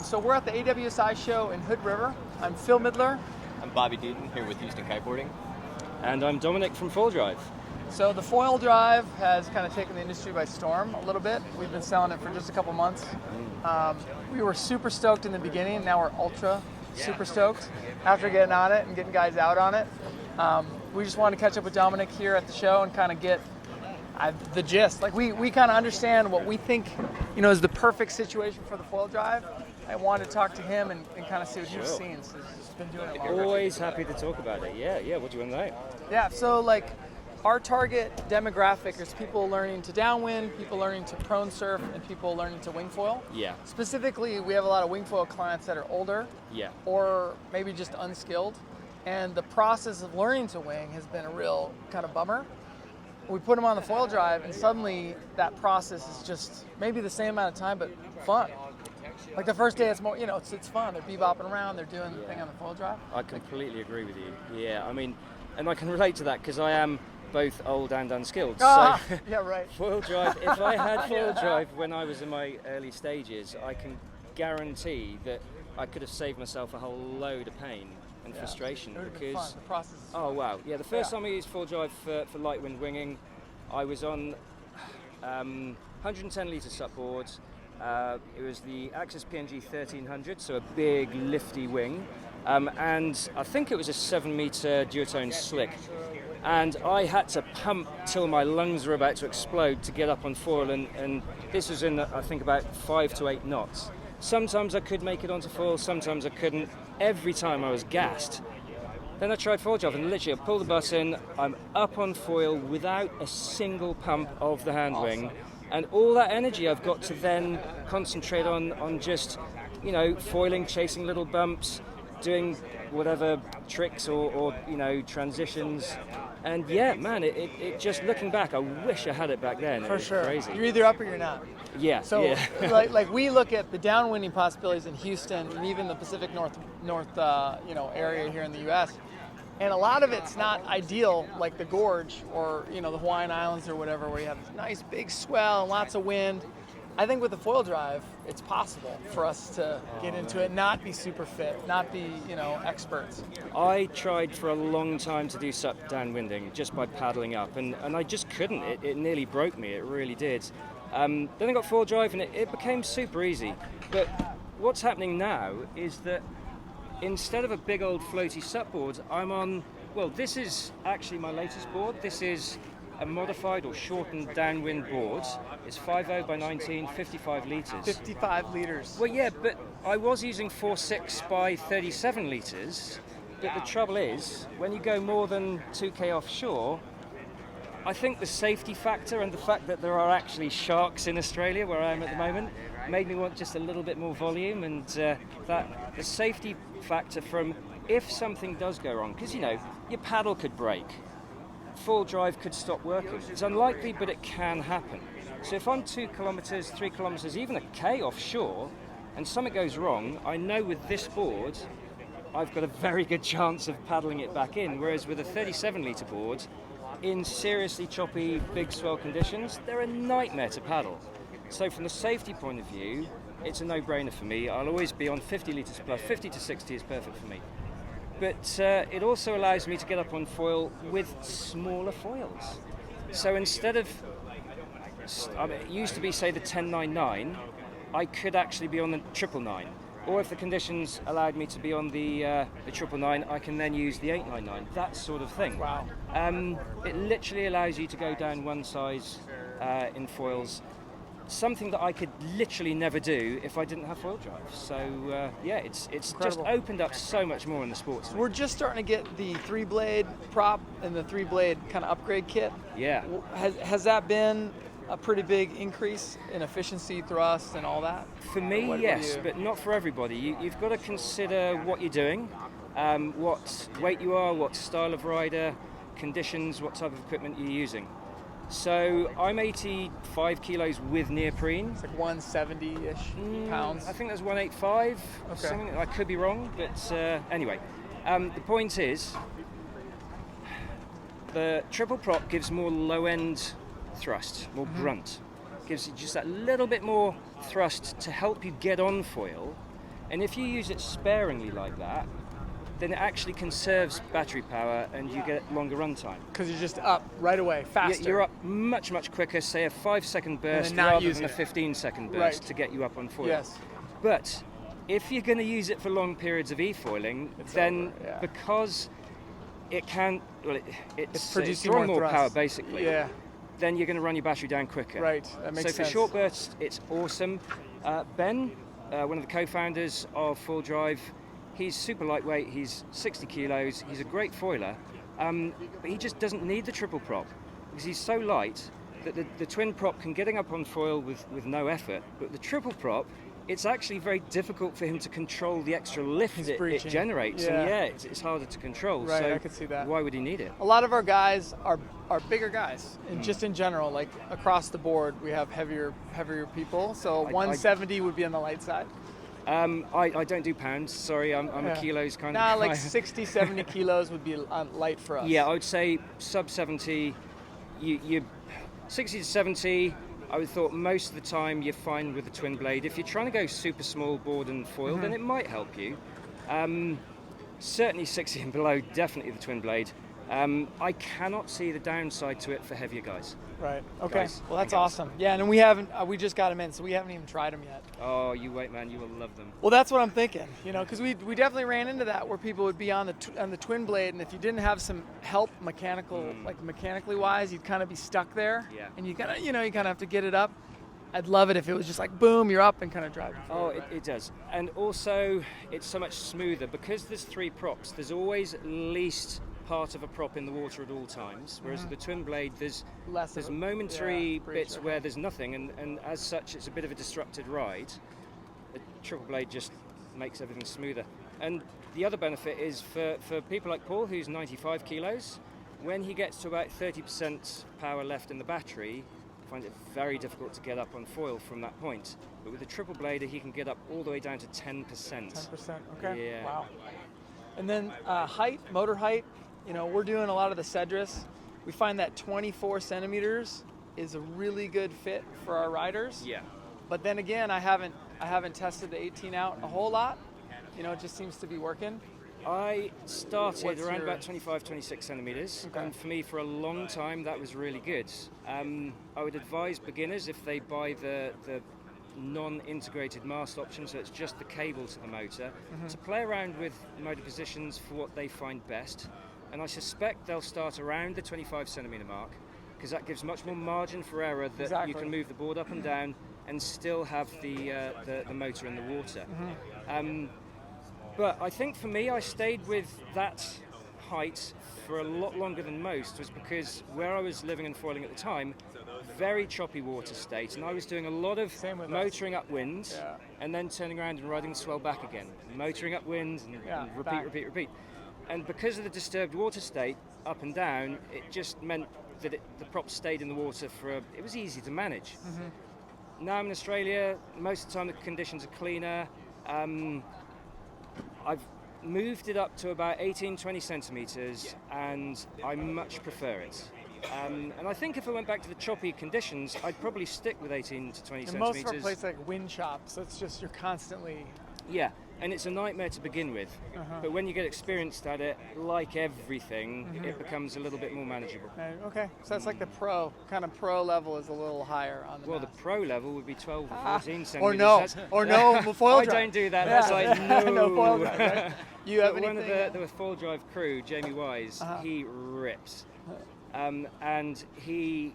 So we're at the AWSI show in Hood River. I'm Phil Midler. I'm Bobby Deaton here with Houston Kiteboarding. And I'm Dominic from Foil Drive. So the foil drive has kind of taken the industry by storm a little bit. We've been selling it for just a couple months. We were super stoked in the beginning. Now we're ultra super stoked after getting on it and getting guys out on it. We just wanted to catch up with Dominic here at the show and kind of get the gist. Like we kind of understand what we think, is the perfect situation for the foil drive. I wanted to talk to him and kind of see what he was seeing. So he's been doing it longer. Always happy to talk about it. Yeah. What do you want to know? Yeah. So our target demographic is people learning to downwind, people learning to prone surf, and people learning to wingfoil. Yeah. Specifically, we have a lot of wingfoil clients that are older. Yeah. Or maybe just unskilled. And the process of learning to wing has been a real kind of bummer. We put them on the foil drive, and suddenly that process is just maybe the same amount of time, but fun. Like the first day, it's more, it's fun. They're bebopping around, they're doing the thing on the foil drive. I completely agree with you. Yeah, I mean, and I can relate to that because I am both old and unskilled. Yeah, right. Foil drive, if I had foil drive when I was in my early stages, I can guarantee that I could have saved myself a whole load of pain and frustration because the process is fun. Wow. Yeah, the first time I used foil drive for light wind winging, I was on 110 litre supboard. It was the Axis PNG 1300, so a big lifty wing, and I think it was a 7 metre duotone slick. And I had to pump till my lungs were about to explode to get up on foil, and this was in, I think, about 5 to 8 knots. Sometimes I could make it onto foil, sometimes I couldn't. Every time I was gassed. Then I tried foil drive, and literally I pull the button, I'm up on foil without a single pump of the hand wing, and all that energy I've got to then concentrate on just, foiling, chasing little bumps, doing whatever tricks or transitions. And yeah, man, it just looking back, I wish I had it back then. For sure. Crazy. You're either up or you're not. Yeah. So like we look at the downwinding possibilities in Houston and even the Pacific North area here in the U.S. And a lot of it's not ideal, like the gorge or the Hawaiian Islands or whatever, where you have this nice big swell and lots of wind. I think with the foil drive, it's possible for us to get into it, not be super fit, not be, experts. I tried for a long time to do sup downwinding just by paddling up, and I just couldn't. It nearly broke me, it really did. Then I got foil drive, and it became super easy. But what's happening now is that instead of a big old floaty supboard, I'm on, this is actually my latest board. This is a modified or shortened downwind board. It's 50 by 19, 55 litres. 55 litres. Well, yeah, but I was using 46 by 37 litres. But the trouble is, when you go more than 2K offshore, I think the safety factor and the fact that there are actually sharks in Australia, where I am at the moment, made me want just a little bit more volume, and that the safety factor from if something does go wrong, because your paddle could break. Foil drive could stop working. It's unlikely, but it can happen. So if I'm 2 kilometers, 3 kilometers, even a K offshore, and something goes wrong, I know with this board, I've got a very good chance of paddling it back in. Whereas with a 37 litre board, in seriously choppy, big swell conditions, they're a nightmare to paddle. So from the safety point of view, it's a no-brainer for me. I'll always be on 50 litres plus. 50 to 60 is perfect for me. But it also allows me to get up on foil with smaller foils. So instead of, it used to be, say, the 1099, I could actually be on the 999. Or if the conditions allowed me to be on the 999, I can then use the 899, that sort of thing. Wow. It literally allows you to go down one size in foils. Something that I could literally never do if I didn't have foil drive. So it's just opened up so much more in the sports. We're just starting to get the 3-blade prop and the 3-blade kind of upgrade kit. Yeah. Has that been a pretty big increase in efficiency, thrust, and all that? For me, yes, but not for everybody. You've got to consider what you're doing, what weight you are, what style of rider, conditions, what type of equipment you're using. So I'm 85 kilos with neoprene. It's like 170-ish pounds. I think that's 185. Okay. Something. I could be wrong, but anyway. The point is, the triple prop gives more low-end thrust, more grunt. Gives you just that little bit more thrust to help you get on foil And if you use it sparingly like that, then it actually conserves battery power and you get longer runtime. Because you're just up right away, faster. You're up much, much quicker, say a 5-second burst rather than a 15-second burst to get you up on foil. Yes. But if you're going to use it for long periods of e-foiling, then because it can, it's producing drawing more more thrust. power basically. Yeah. Then you're going to run your battery down quicker. Right, that makes sense. So for short bursts, it's awesome. Ben, one of the co-founders of Full Drive, he's super lightweight, he's 60 kilos, he's a great foiler, but he just doesn't need the triple prop because he's so light that the twin prop can get him up on foil with no effort, but the triple prop, it's actually very difficult for him to control the extra lift it generates. Yeah. And it's harder to control. Right, so I could see that. Why would he need it? A lot of our guys are bigger guys, and just in general, like across the board, we have heavier people. So 170 would be on the light side. I don't do pounds. Sorry, I'm a kilos kind of guy. Like 60, 70 kilos would be light for us. Yeah, I would say sub 70. You 60 to 70. I would thought most of the time you're fine with the twin blade. If you're trying to go super small board and foil, then it might help you. Certainly 60 and below, definitely the twin blade. I cannot see the downside to it for heavier guys. Right. Okay. Guys Well, that's and gals. awesome. Yeah, and we haven't. We just got them in, so we haven't even tried them yet. Oh, you wait, man. You will love them. Well, that's what I'm thinking. Because we definitely ran into that where people would be on the twin blade, and if you didn't have some help mechanically wise, you'd kind of be stuck there. Yeah. And you kind of have to get it up. I'd love it if it was just like boom, you're up and kind of driving. Oh, it does. And also, it's so much smoother because there's 3 props. There's always at least part of a prop in the water at all times, whereas with the twin blade there's momentary bits where there's nothing, and as such it's a bit of a disrupted ride. The triple blade just makes everything smoother. And the other benefit is for people like Paul, who's 95 kilos, when he gets to about 30% power left in the battery, he finds it very difficult to get up on foil from that point. But with the triple blader he can get up all the way down to 10%. 10%, okay. Yeah. Wow. And then motor height, we're doing a lot of the Cedrus. We find that 24 centimeters is a really good fit for our riders. Yeah. But then again, I haven't tested the 18 out a whole lot. It just seems to be working. I started around about 25, 26 centimeters, and for me, for a long time, that was really good. I would advise beginners, if they buy the non-integrated mast option, so it's just the cable to the motor, to play around with motor positions for what they find best. And I suspect they'll start around the 25 centimeter mark, because that gives much more margin for error that you can move the board up and down and still have the motor in the water. But I think for me, I stayed with that height for a lot longer than most, was because where I was living and foiling at the time, very choppy water state, and I was doing a lot of motoring upwind and then turning around and riding the swell back again, motoring upwind and repeat. And because of the disturbed water state, up and down, it just meant that the prop stayed in the water it was easy to manage. Now I'm in Australia, most of the time the conditions are cleaner. I've moved it up to about 18, 20 centimeters, and I much prefer it. And I think if I went back to the choppy conditions, I'd probably stick with 18 to 20 centimeters. Most of our places like wind chops, so it's just you're constantly... Yeah, and it's a nightmare to begin with. But when you get experienced at it, like everything, it becomes a little bit more manageable. Okay, so that's like the pro level is a little higher on the Well, mast. the pro level would be 12 or 14 centimeters. Or no foil I drive. don't do that. That's like, no. No foil drive, right? You have One of anything? the foil drive crew, Jamie Wise, he rips. And he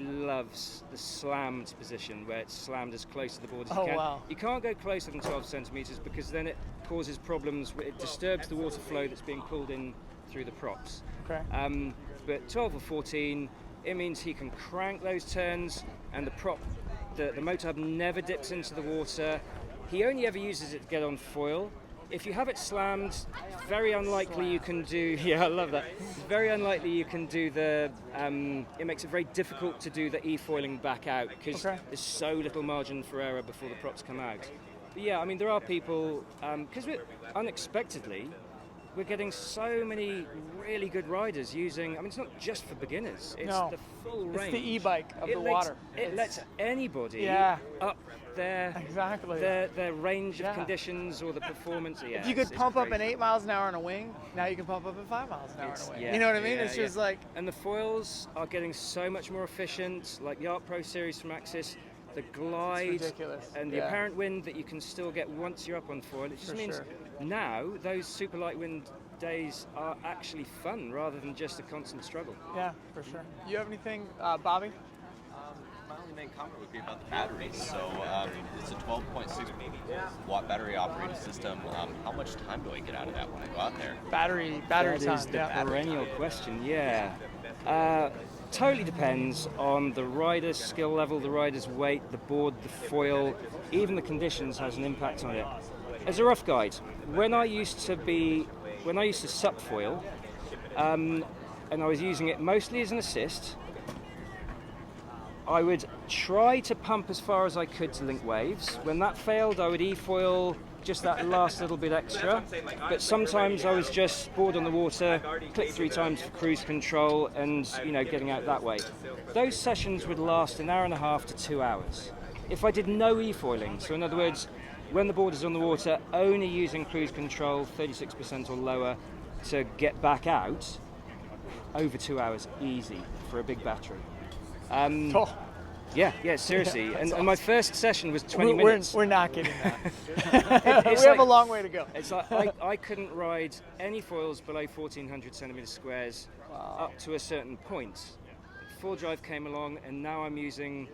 loves the slammed position, where it's slammed as close to the board as you can. Wow. You can't go closer than 12 centimeters because then it causes problems. It disturbs the water flow that's being pulled in through the props. Okay. But 12 or 14, it means he can crank those turns, and the motor hub never dips into the water. He only ever uses it to get on foil. If you have it slammed, it's very unlikely you can do... Yeah, I love that. It's very unlikely you can do the... it makes it very difficult to do the e-foiling back out, because there's so little margin for error before the props come out. But yeah, I mean, there are people... Because unexpectedly, we're getting so many really good riders using... I mean, it's not just for beginners. It's the full range. It's the e-bike of the water. It lets anybody up their Exactly. their range Yeah. of conditions or the performance. Yeah, If you could it's pump up crazy. at 8 miles an hour on a wing, now you can pump up at 5 miles an hour on a wing. Yeah, You know what I mean? yeah, It's just yeah. like, And the foils are getting so much more efficient, like the Art Pro series from Axis, the glide ridiculous. and the Yeah. apparent wind that you can still get once you're up on foil. It just For means sure. now those super light wind days are actually fun rather than just a constant struggle. yeah, for sure. You have anything, Bobby? My only main comment would be about the batteries. So it's a 12.6 watt battery operated system. How much time do I get out of that when I go out there? Battery That time. is the Yeah. perennial question, yeah. Totally depends on the rider's skill level, the rider's weight, the board, the foil, even the conditions has an impact on it. As a rough guide, when I used to sup foil, and I was using it mostly as an assist, I would try to pump as far as I could to link waves. When that failed, I would e-foil just that last little bit extra. But sometimes I was just board on the water, click 3 times for cruise control, and getting out that way. Those sessions would last an hour and a half to 2 hours. If I did no e-foiling, so in other words, when the board is on the water, only using cruise control 36% or lower to get back out, over 2 hours easy for a big battery. Oh, Yeah, seriously. Yeah, and that's my first session was 20 we're, minutes. we're not getting that. It's we have like- a long way to go. It's like I couldn't ride any foils below 1400 centimeter squares up to a certain point. Full drive came along, and now I'm using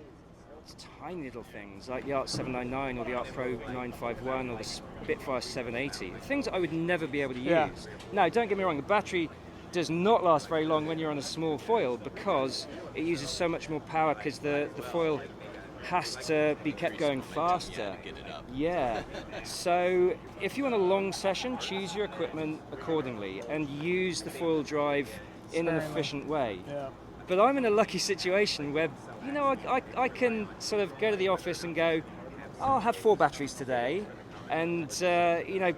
tiny little things like the Art 799 or the Art Pro 951 or the Spitfire 780. Things that I would never be able to use. Yeah. Now, don't get me wrong, the battery does not last very long when you're on a small foil because it uses so much more power because the foil has to be kept going faster. Get it up. Yeah. So if you want a long session, choose your equipment accordingly and use the foil drive in an Sparingly. efficient way. Yeah. But I'm in a lucky situation where, I can sort of go to the office and go, I'll have 4 batteries today. And,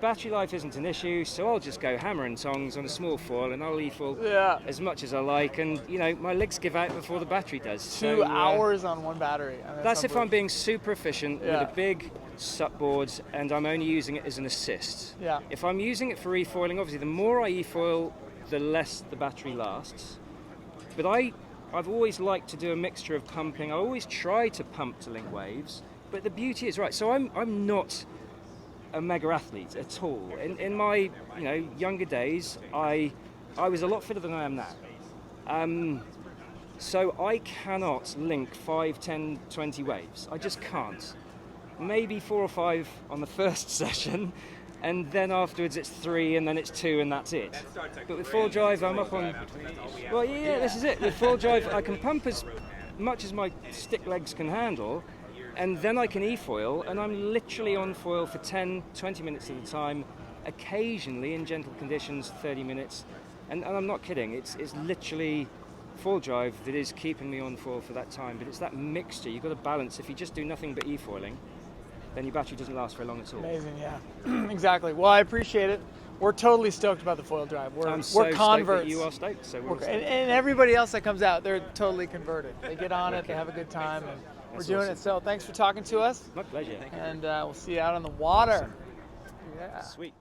battery life isn't an issue, so I'll just go hammer and tongs on a small foil and I'll e-foil Yeah. as much as I like. And, my legs give out before the battery does. 2 So, hours on one battery. I mean, That's if I'm unbelievable. being super efficient Yeah. with a big sup board and I'm only using it as an assist. Yeah. If I'm using it for e-foiling, obviously the more I e-foil, the less the battery lasts. But I've always liked to do a mixture of pumping. I always try to pump to link waves. But the beauty is, right, so I'm not a mega athlete at all. In my younger days, I was a lot fitter than I am now. So I cannot link 5, 10, 20 waves. I just can't. Maybe 4 or 5 on the first session, and then afterwards it's 3, and then it's 2, and that's it. But with full drive, I'm up on. Well, yeah, this is it. With full drive, I can pump as much as my stick legs can handle, and then I can e-foil, and I'm literally on foil for 10, 20 minutes at a time, occasionally in gentle conditions, 30 minutes. And I'm not kidding, it's literally full drive that is keeping me on foil for that time. But it's that mixture, you've got to balance. If you just do nothing but e-foiling, then your battery doesn't last very long at all. Amazing, yeah. Exactly. Well, I appreciate it. We're totally stoked about the foil drive. I'm so We're converts. stoked that you are stoked, so we're all And, stoked. and everybody else that comes out, they're totally converted. They get on it, they have a good time, and we're That's doing awesome. it. So thanks for talking to us, My pleasure. and we'll see you out on the water. Awesome. Yeah. Sweet.